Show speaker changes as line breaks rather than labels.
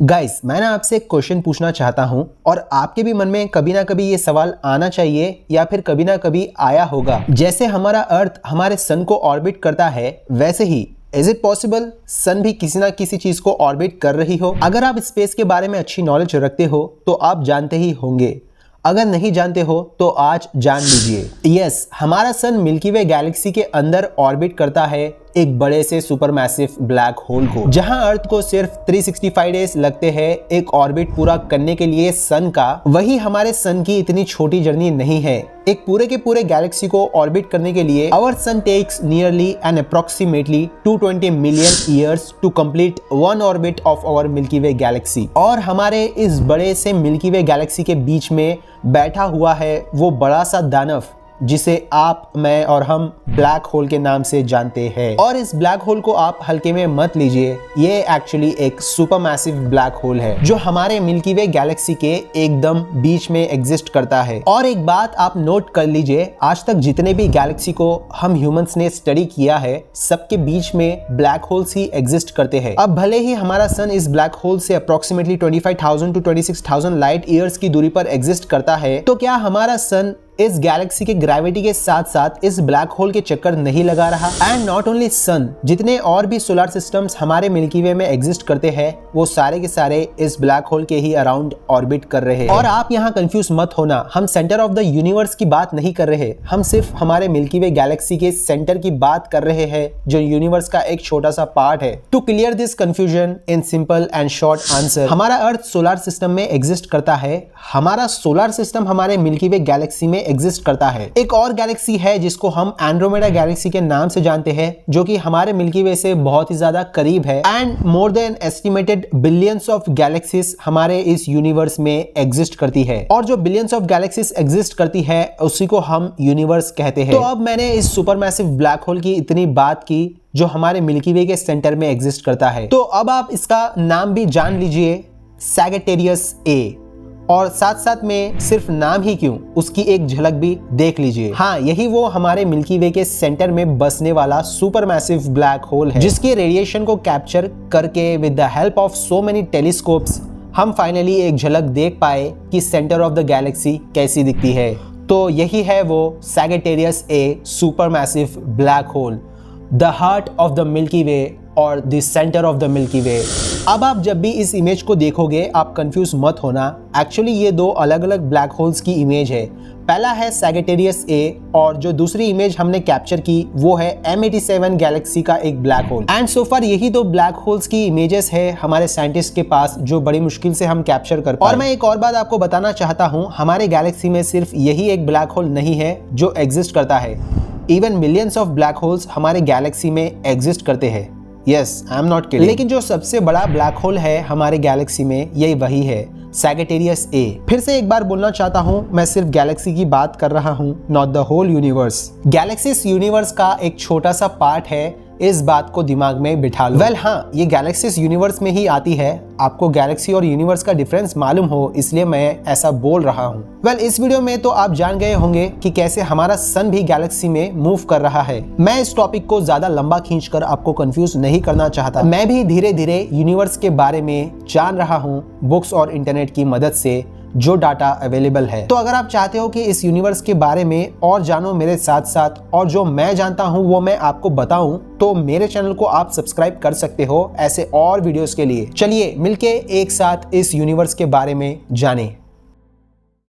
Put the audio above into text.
Guys, मैं आपसे एक क्वेश्चन पूछना चाहता हूं और आपके भी मन में कभी ना कभी ये सवाल आना चाहिए या फिर कभी ना कभी आया होगा। जैसे हमारा अर्थ हमारे सन को ऑर्बिट करता है, वैसे ही इज इट पॉसिबल सन भी किसी ना किसी चीज को ऑर्बिट कर रही हो? अगर आप स्पेस के बारे में अच्छी नॉलेज रखते हो तो आप जानते ही होंगे, अगर नहीं जानते हो तो आज जान लीजिए। यस, हमारा सन मिल्की वे गैलेक्सी के अंदर ऑर्बिट करता है एक बड़े से सुपरमैसिव ब्लैक होल को। जहां अर्थ को सिर्फ 365 डेज लगते हैं एक ऑर्बिट पूरा करने के लिए सन का, वही हमारे सन की इतनी छोटी जर्नी नहीं है। एक पूरे के पूरे गैलेक्सी को ऑर्बिट करने के लिए our sun takes nearly and approximately 220 million years to complete one orbit of our Milky Way galaxy. और हमारे इस बड़े से मिल्की वे गैलेक्सी के बीच में बैठा हुआ है वो बड़ा सा दानव जिसे आप, मैं और हम ब्लैक होल के नाम से जानते हैं। और इस ब्लैक होल को आप हल्के में मत लीजिए, ये एक्चुअली एक सुपरमैसिव ब्लैक होल है जो हमारे मिल्की वे गैलेक्सी के एकदम बीच में एग्जिस्ट करता है। और एक बात आप नोट कर लीजिए, आज तक जितने भी गैलेक्सी को हम ह्यूमंस ने स्टडी किया है, सबके बीच में ब्लैक होल्स ही एग्जिस्ट करते हैं। अब भले ही हमारा सन इस ब्लैक होल से अप्रोक्सीमेटली 25,000 टू 26,000 लाइट ईयर्स की दूरी पर एग्जिस्ट करता है, तो क्या हमारा सन इस गैलेक्सी के ग्रेविटी के साथ साथ इस ब्लैक होल के चक्कर नहीं लगा रहा? एंड नॉट ओनली सन, जितने और भी सोलर सिस्टम्स हमारे मिल्की वे में एग्जिस्ट करते हैं, वो सारे के सारे इस ब्लैक होल के ही अराउंड ऑर्बिट कर रहे हैं। और आप यहाँ कंफ्यूज मत होना, हम सेंटर ऑफ द यूनिवर्स की बात नहीं कर रहे, हम सिर्फ हमारे मिल्की वे गैलेक्सी के सेंटर की बात कर रहे हैं जो यूनिवर्स का एक छोटा सा पार्ट है। To clear this confusion in simple and short answer, हमारा अर्थ सोलर सिस्टम में एग्जिस्ट करता है, हमारा सोलर सिस्टम हमारे मिल्की वे गैलेक्सी में एग्जिस्ट करता है। एक और गैलेक्सी है जिसको हम एंड्रोमेडा गैलेक्सी के नाम से जानते हैं, जो कि हमारे मिल्की वे से बहुत ही ज्यादा करीब है। And more than estimated billions of galaxies हमारे इस यूनिवर्स में एग्जिस्ट करती है। और जो बिलियंस ऑफ गैलेक्सीज एग्जिस्ट करती है उसी को हम यूनिवर्स कहते हैं। तो अब मैंने इस सुपरमैसिव ब्लैक होल की इतनी बात की जो हमारे मिल्की वे के सेंटर में एग्जिस्ट करता है, तो अब आप इसका नाम भी जान लीजिए, सैगिटेरियस ए। और साथ साथ में सिर्फ नाम ही क्यों, उसकी एक झलक भी देख लीजिए। हाँ, यही वो हमारे मिल्की वे के सेंटर में बसने वाला सुपरमैसिव ब्लैक होल है, जिसके रेडिएशन को कैप्चर करके with the help of so many telescopes हम फाइनली एक झलक देख पाए कि सेंटर ऑफ द गैलेक्सी कैसी दिखती है। तो यही है वो Sagittarius A supermassive black hole, the heart of the Milky Way और the centre of the Milky Way. अब आप जब भी इस इमेज को देखोगे आप कंफ्यूज मत होना, एक्चुअली ये दो अलग अलग ब्लैक होल्स की इमेज है। पहला है सैगिटेरियस ए और जो दूसरी इमेज हमने कैप्चर की वो है M87 गैलेक्सी का एक ब्लैक होल। एंड सो फार यही दो ब्लैक होल्स की इमेजेस है हमारे साइंटिस्ट के पास जो बड़ी मुश्किल से हम कैप्चर कर पाए। और मैं एक और बात आपको बताना चाहता हूँ, हमारे गैलेक्सी में सिर्फ यही एक ब्लैक होल नहीं है जो एग्जिस्ट करता है, even millions of black holes हमारे गैलेक्सी में एग्जिस्ट करते हैं। Yes, I am not kidding. लेकिन जो सबसे बड़ा ब्लैक होल है हमारे गैलेक्सी में, यही वही है, सैगिटेरियस ए। फिर से एक बार बोलना चाहता हूँ, मैं सिर्फ गैलेक्सी की बात कर रहा हूँ, not the whole universe. Galaxy इस यूनिवर्स का एक छोटा सा पार्ट है, इस बात को दिमाग में बिठा लो। वेल हाँ, ये गैलेक्सीज यूनिवर्स में ही आती है। आपको गैलेक्सी और यूनिवर्स का डिफरेंस मालूम हो इसलिए मैं ऐसा बोल रहा हूँ। वेल इस वीडियो में तो आप जान गए होंगे कि कैसे हमारा सन भी गैलेक्सी में मूव कर रहा है। मैं इस टॉपिक को ज्यादा लंबा खींचकर आपको कंफ्यूज नहीं करना चाहता। मैं भी धीरे धीरे यूनिवर्स के बारे में जान रहा हूँ बुक्स और इंटरनेट की मदद से जो डाटा अवेलेबल है। तो अगर आप चाहते हो कि इस यूनिवर्स के बारे में और जानो मेरे साथ साथ, और जो मैं जानता हूं वो मैं आपको बताऊं, तो मेरे चैनल को आप सब्सक्राइब कर सकते हो ऐसे और वीडियोस के लिए। चलिए मिलके एक साथ इस यूनिवर्स के बारे में जानें।